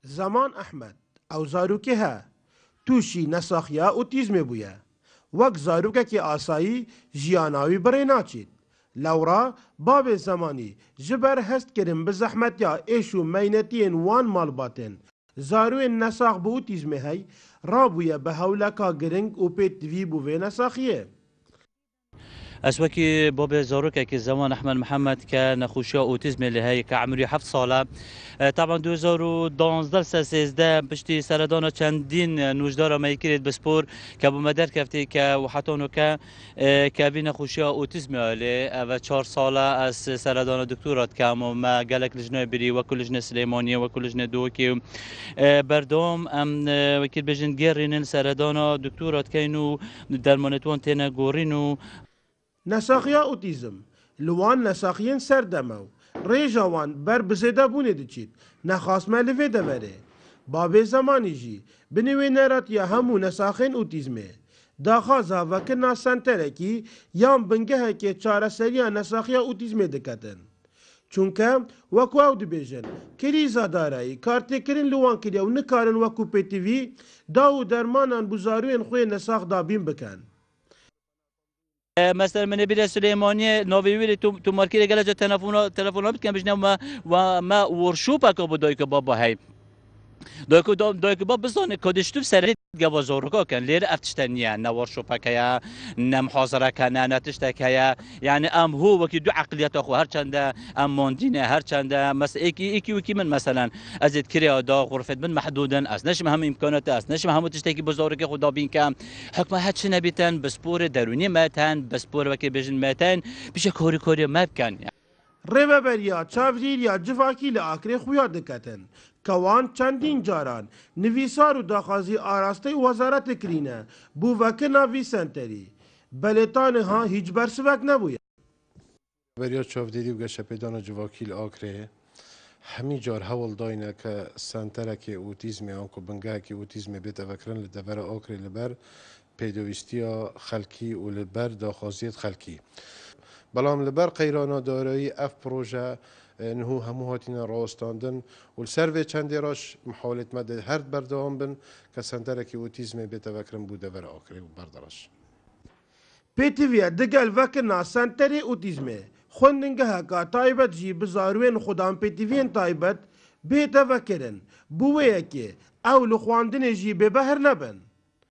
زمان احمد او زاروکه ها توشی نساخیا اوتیزم بویه وک زاروکه که آسایی جیاناوی بره ناچید لورا باب زمانی جبر هست کرن به زحمت یا ایشو مینتین وان مال باتن زاروی نساخ به اوتیزم هی رابویه به هولکا گرنگ و پیت وی بوه نساخیه اسوكي بوب زاروكا كي زمان احمد محمد كنخوشيا اوتيزم اللي هي كعمري 7 ساله طبعا 2012 16 بشتي سردانا چندين نوجدار ما يكريت بسبور كابو مدار كفتي ك وحتونو ك كابين خوشيا اوتيزم اللي و 4 ساله از سردانا دكتورات كام ما قالك لجنه بري وكل لجنه سليمانيه وكل لجنه دوكي بردوم ام وكيل بجن جيرين سردانا دكتورات كاينو درمانتوان تينا غورينو نساخیا اوتیزم لوان نساخین سردمو ریجاوان بر بزیده بونه دچید نخاسمه لفه دوره باب زمانی جی بنوی نرات یا همو نساخین اوتیزمه داخازا وکرنا سنتره کی یام بنگه که چاره سریا نساخیا اوتیزمه دکتن چونکه وکو او دبیجن کریزا دارایی کارتی کرن لوان کریا و نکارن وکو پیتیوی داو درمانان بزاروین خوی نساخ دابین بکن مثلا من بيد سليمانيه نوفيويل تو ماركي قال تلفونات كان بجنا وما ورشوبك بدايك بابا هاي دایک با بزانه کدشتو سری گوا زورگا کن لیر افتشتنیه نه ورشوپک یا نه محاضره کنه نه تشتک یا یعنی ام هو وکی دو عقلیت خو هر چنده ام موندینه هر چنده مثلا ایکی وکی من مثلا ازید کریا دا غرفت من محدودن از نشم هم امکانات از نشم هم تشتکی بزرگ خدا بین کم حکم هر چی نبیتن بسپور درونی متن بسپور وکی بجن متن بیش کوری مبکن ریوبریا چاوریل یا جواکی لآکری خویا دکتن کوان چندین جاران نویسار و داخازی آراسته وزارت کرینه بو وکنا وی سنتری بلیتان ها هیچ برسوک نبوید بریا چاودیری و گشپیدان جواکی لآکری همی جار هول داینه که سنتره که اوتیزم آنکو بنگه که اوتیزم بیت وکرن لدور آکری لبر پیدویستیا خلکی و لبر داخازیت خلکی بلام لبر قیرانا دارایی اف پروژه نهو همو هاتینا راستاندن و السروی چندی راش محاولت مده هر بردوام بن که سنتره که اوتیزم بیت وکرن بوده ور آکری و بردارش پیتیویا دگل وکنا سنتری اوتیزمه خوندنگه هکا تایبت جی بزاروین خودان پیتیوین تایبت بیت وکرن بوه که اول خواندن جی به بهر نبن